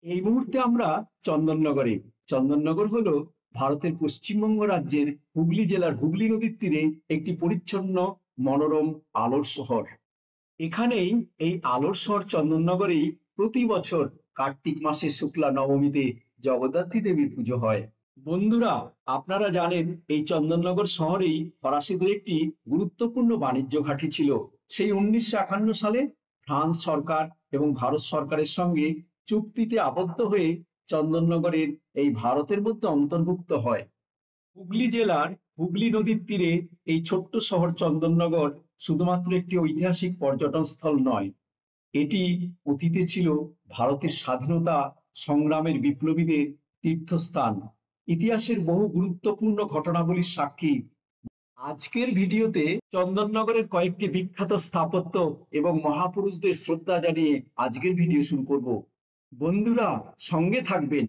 এই মুহূর্তে আমরা চন্দননগরে। চন্দননগর হলো ভারতের পশ্চিমবঙ্গ রাজ্যের হুগলি জেলার হুগলি নদীর তীরে একটি পরিচ্ছন্ন মনোরম আলোর শহর। এখানেই এই আলোর শহর চন্দননগরেই প্রতি বছর কার্তিক মাসের শুক্লা নবমীতে জগদ্ধাত্রী দেবীর পুজো হয়। বন্ধুরা, আপনারা জানেন এই চন্দননগর শহরেই ফরাসিদের একটি গুরুত্বপূর্ণ বাণিজ্য ঘাঁটি ছিল। সেই 1951 সালে ফ্রান্স সরকার এবং ভারত সরকারের সঙ্গে চুক্তিতে আবদ্ধ হয়ে চন্দননগরের এই ভারতের মধ্যে অন্তর্ভুক্ত হয়। হুগলি জেলার হুগলি নদীর তীরে এই ছোট্ট শহর চন্দননগর শুধুমাত্র একটি ঐতিহাসিক পর্যটন স্থল নয়, এটি অতীতে ছিল ভারতের স্বাধীনতা সংগ্রামের বিপ্লবীদের তীর্থস্থান, ইতিহাসের বহু গুরুত্বপূর্ণ ঘটনাবলীর সাক্ষী। আজকের ভিডিওতে চন্দননগরের কয়েকটি বিখ্যাত স্থাপত্য এবং মহাপুরুষদের শ্রদ্ধা জানিয়ে আজকের ভিডিও শুরু করব। বন্ধুরা, সঙ্গে থাকবেন।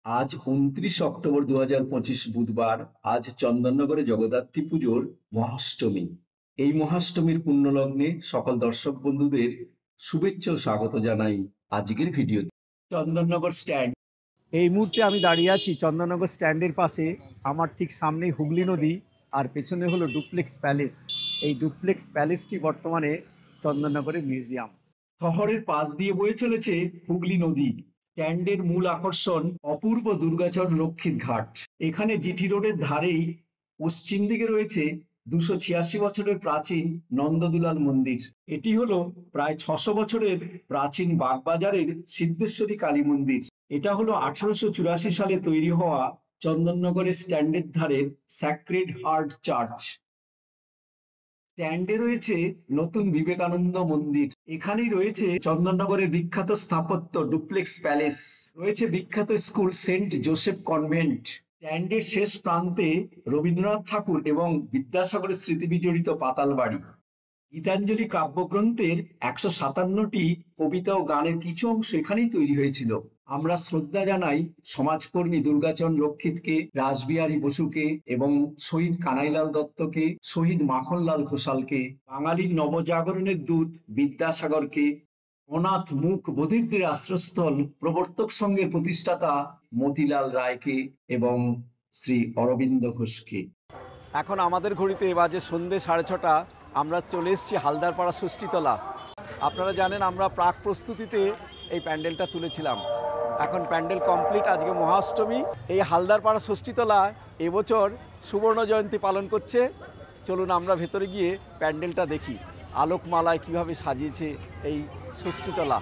আজ 29 অক্টোবর 2025 বুধবার। আজ চন্দননগরে জগদ্ধাত্রী পুজোর মহাষ্টমী। এই মহাষ্টমীর পুণ্যলগ্নে সকল দর্শক বন্ধুদের শুভেচ্ছা ও স্বাগত জানাই আজকের ভিডিও। চন্দননগর স্ট্যান্ড। এই মুহূর্তে আমি দাঁড়িয়ে আছি চন্দননগর স্ট্যান্ডের পাশে। আমার ঠিক সামনেই হুগলি নদী আর পেছনে হলো ডুপ্লেক্স প্যালেস। এই ডুপ্লেক্স প্যালেসটি বর্তমানে চন্দননগরের মিউজিয়াম। শহরের পাশ দিয়ে বয়ে চলেছে হুগলি নদী। স্ট্যান্ডের মূল আকর্ষণ অপূর্ব দুর্গাচর রক্ষিত ঘাট। এখানে জিটি রোডের ধারেই পশ্চিম দিকে রয়েছে 286 বছরের প্রাচীন নন্দদুলাল মন্দির। এটি হলো প্রায় 600 বছরের প্রাচীন বাগবাজারের সিদ্ধেশ্বরী কালী মন্দির। এটা হলো 1884 সালে তৈরি হওয়া চন্দননগরের স্ট্যান্ডের ধারের স্যাক্রেড হার্ট চার্চ। স্ট্যান্ডে রয়েছে নতুন বিবেকানন্দ মন্দির। এখানেই রয়েছে চন্দননগরের বিখ্যাত স্থাপত্য ডুপ্লেক্স প্যালেস। রয়েছে বিখ্যাত স্কুল সেন্ট জোসেফ কনভেন্ট। স্ট্যান্ডের শেষ প্রান্তে রবীন্দ্রনাথ ঠাকুর এবং বিদ্যাসাগরের স্মৃতি বিজড়িত পাতাল বাড়ি। গীতাঞ্জলি কাব্যগ্রন্থের 157টি কবিতা ও গানের কিছু অংশ এখানেই তৈরি হয়েছিল। আমরা শ্রদ্ধা জানাই সমাজকর্মী দুর্গাচরণ রক্ষিতকে, রাসবিহারী বসুকে এবং শহীদ কানাইলাল দত্তকে, শহীদ মাখনলাল ঘোষালকে, বাঙালির নবজাগরণের দূত বিদ্যাসাগরকে, অনাথ মুখ বধিরদের আশ্রয়স্থল প্রবর্তক সংঘের প্রতিষ্ঠাতা মতিলাল রায়কে এবং শ্রী অরবিন্দ ঘোষকে। এখন আমাদের ঘড়িতে বাজে সন্ধ্যে 6:30। আমরা চলে এসেছি হালদারপাড়া ষষ্ঠীতলা। আপনারা জানেন আমরা প্রাক প্রস্তুতিতে এই প্যান্ডেলটা তুলেছিলাম। এখন প্যান্ডেল কমপ্লিট। আজকে মহাষ্টমী। এই হালদারপাড়া ষষ্ঠীতলা এবছর সুবর্ণ জয়ন্তী পালন করছে। চলুন আমরা ভেতরে গিয়ে প্যান্ডেলটা দেখি, আলোকমালায় কিভাবে সাজিয়েছে এই ষষ্ঠীতলা।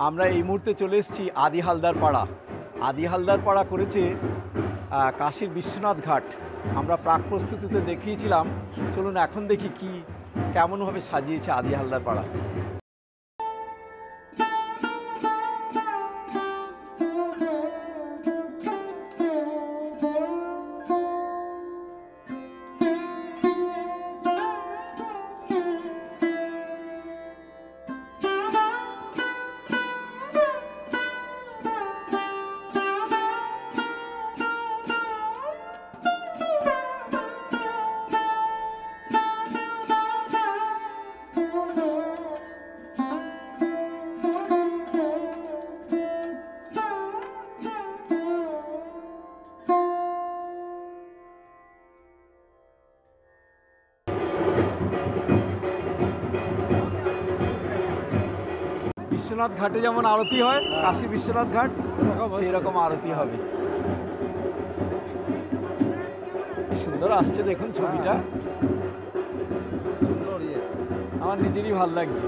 আমরা এই মুহূর্তে চলে এসেছি আদি হালদার পাড়া। আদি হালদার পাড়া করেছে কাশীর বিশ্বনাথ ঘাট। আমরা প্রাক প্রস্তুতিতে দেখিয়েছিলাম, চলুন এখন দেখি কি কেমনভাবে সাজিয়েছে আদি হালদার পাড়া। বিশ্বনাথ ঘাটে যেমন আরতি হয়, কাশী বিশ্বনাথ ঘাট সেই রকম আরতি হবে। কি সুন্দর আসছে দেখুন ছবিটা, আমার নিজেরই ভাল লাগছে।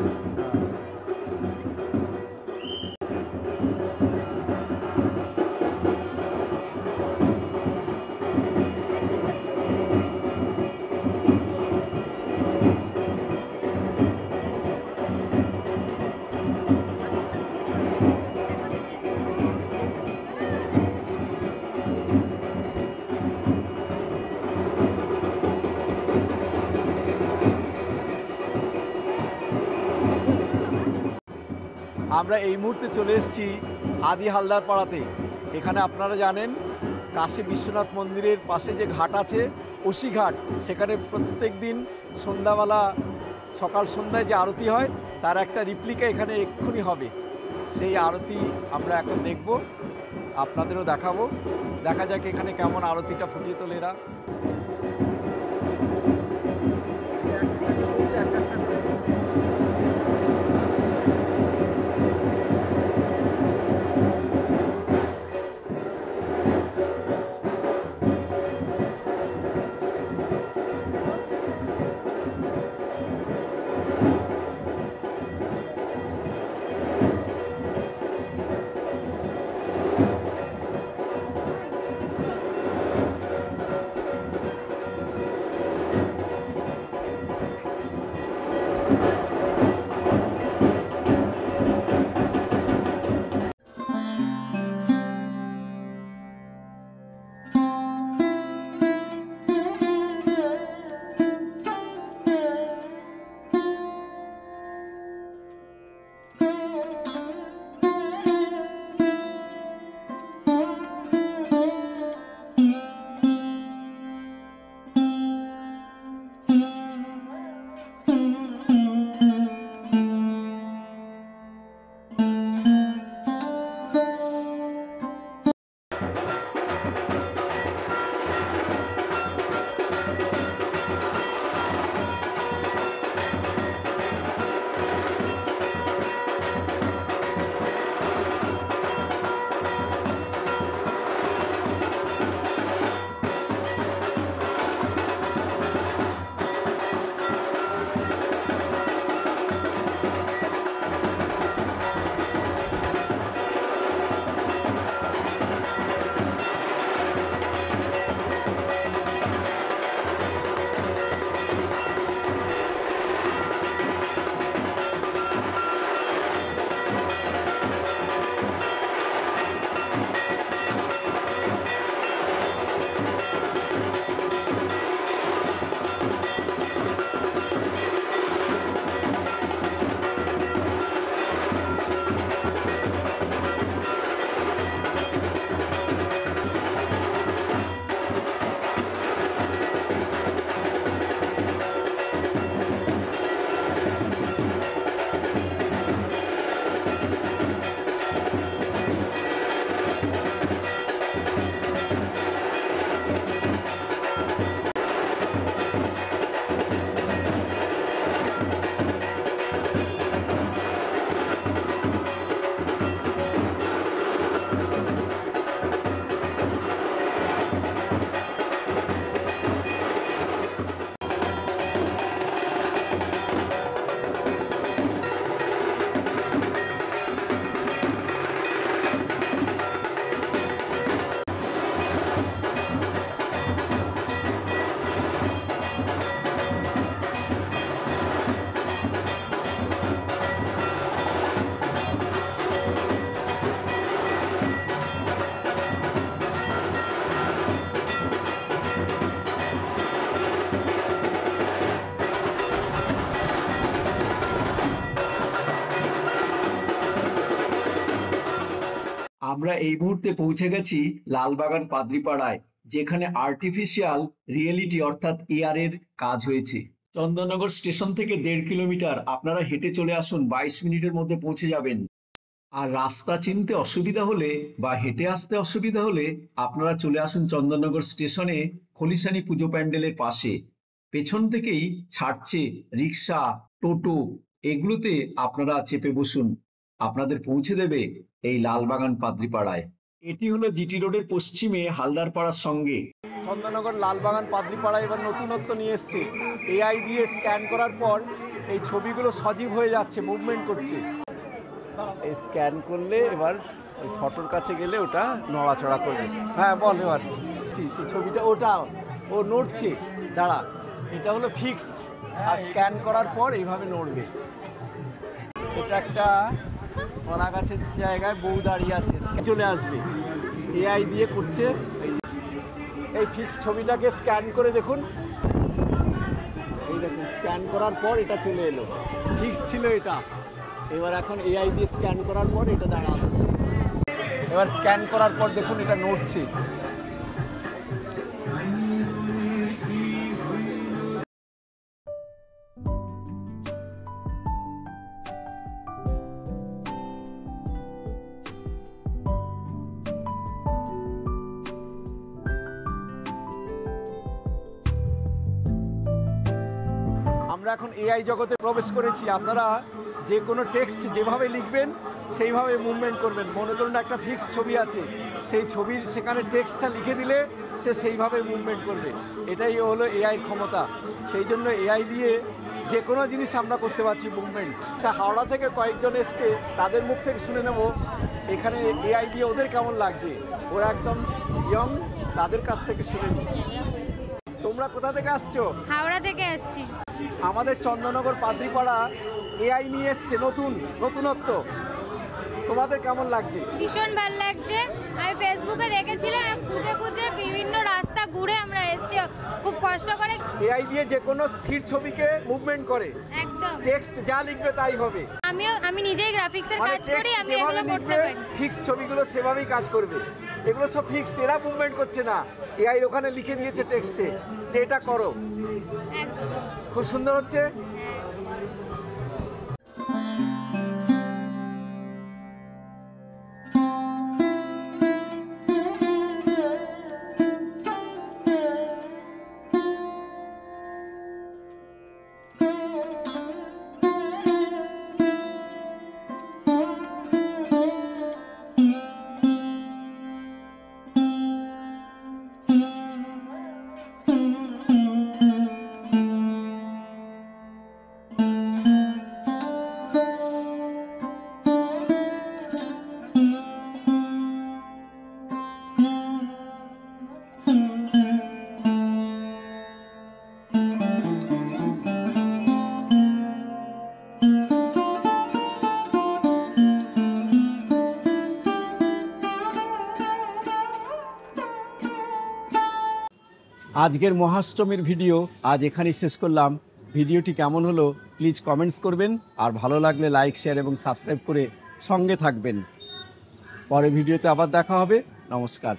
আমরা এই মুহূর্তে চলে এসেছি আদি হালদার পাড়াতে। এখানে আপনারা জানেন কাশী বিশ্বনাথ মন্দিরের পাশে যে ঘাট আছে ওসি ঘাট, সেখানে প্রত্যেক দিন সন্ধ্যাবেলা সকাল সন্ধ্যায় যে আরতি হয় তার একটা রিপ্লিকা এখানে এক্ষুনি হবে। সেই আরতি আমরা এখন দেখব, আপনাদেরও দেখাবো। দেখা যাক এখানে কেমন আরতিটা ফুটিয়ে তোলে এরা। আমরা এই মুহূর্তে পৌঁছে গেছি লালবাগান পাদ্রিপাড়ায়, যেখানে আর্টিফিশিয়াল রিয়েলিটি অর্থাৎ এআর এর কাজ হয়েছে। চন্দননগর স্টেশন থেকে 1.5 কিলোমিটার, আপনারা হেঁটে চলে আসুন, 22 মিনিটের মধ্যে পৌঁছে যাবেন। আর রাস্তা চিনতে অসুবিধা হলে বা হেঁটে আসতে অসুবিধা হলে আপনারা চলে আসুন চন্দননগর স্টেশনে খলিশানি পুজো প্যান্ডেলের পাশে। পেছন থেকেই ছাড়ছে রিক্সা, টোটো, এগুলোতে আপনারা চেপে বসুন, আপনাদের পৌঁছে দেবে এই লালবাগান পাদ্রিপাড়ায়। এটি হলো জিটি রোডের পশ্চিমে হালদারপাড়ার সঙ্গে। চন্দননগর লালবাগান পাদ্রিপাড়া এবার নতুনত্ব নিয়ে এসছে। এআই দিয়ে স্ক্যান করার পর এই ছবিগুলো সজীব হয়ে যাচ্ছে, মুভমেন্ট করছে। এই স্ক্যান করলে এবার ওই ফটোর কাছে গেলে ওটা নড়াচড়া করবে। হ্যাঁ বল এবার। সেই ছবিটা ওটা ও নড়ছে, দাঁড়া, এটা হলো ফিক্সড, আর স্ক্যান করার পর এইভাবে নড়বে। এটা একটা কলা গাছের জায়গায় বউ দাঁড়িয়ে আছে, চলে আসবে, এআই দিয়ে করছে। এই ফিক্সড ছবিটাকে স্ক্যান করে দেখুন, এই দেখুন স্ক্যান করার পর এটা চলে এলো, ফিক্স ছিল এটা, এবার এখন এআই দিয়ে স্ক্যান করার পর এটা দাঁড়ালো। এবার স্ক্যান করার পর দেখুন এটা নড়ছে। আমরা এখন এআই জগতে প্রবেশ করেছি। আপনারা যে কোনো টেক্সট যেভাবে লিখবেন সেইভাবে মুভমেন্ট করবেন। মনে করুন একটা ফিক্সড ছবি আছে, সেই ছবির সেখানে টেক্সটটা লিখে দিলে সে সেইভাবে মুভমেন্ট করবে। এটাই হলো এআইয়ের ক্ষমতা। সেই জন্য এআই দিয়ে যে কোনো জিনিস আমরা করতে পারছি, মুভমেন্ট। আচ্ছা, হাওড়া থেকে কয়েকজন এসছে, তাদের মুখ থেকে শুনে নেব এখানে এআই দিয়ে ওদের কেমন লাগছে। ওরা একদম ইয়ং, তাদের কাছ থেকে শুনে নিই। তোমরা কোথা থেকে আসছো? হাওড়া থেকে আসছি। আমাদের চন্দননগর পাদ্রিপাড়া এআই নিয়ে এসছে, নতুনত্ব। তোমাদের কেমন লাগছে? ভীষণ ভালো লাগছে। আমি ফেসবুকে দেখেছিলাম, খুঁজে খুঁজে বিভিন্ন রাস্তা ঘুরে আমরা এসছি, খুব কষ্ট করে। এআই দিয়ে যে কোনো স্থির ছবিকে মুভমেন্ট করে, একদম টেক্সট যা লিখবে তাই হবে। আমি নিজেই গ্রাফিক্সের মানে কাজ করি, আমি এগুলো করতে পারি। ফিক্স ছবিগুলো সেভাবেই কাজ করবে। এগুলো সব ফিক্সড, এরা মুভমেন্ট করছে না। এআই ওখানে লিখে দিয়েছে টেক্সটে যে এটা করো। একদম খুব সুন্দর হচ্ছে। আজকের মহাষ্টমীর ভিডিও আজ এখানেই শেষ করলাম। ভিডিওটি কেমন হলো প্লিজ কমেন্টস করবেন, আর ভালো লাগলে লাইক, শেয়ার এবং সাবস্ক্রাইব করে সঙ্গে থাকবেন। পরে ভিডিওতে আবার দেখা হবে। নমস্কার।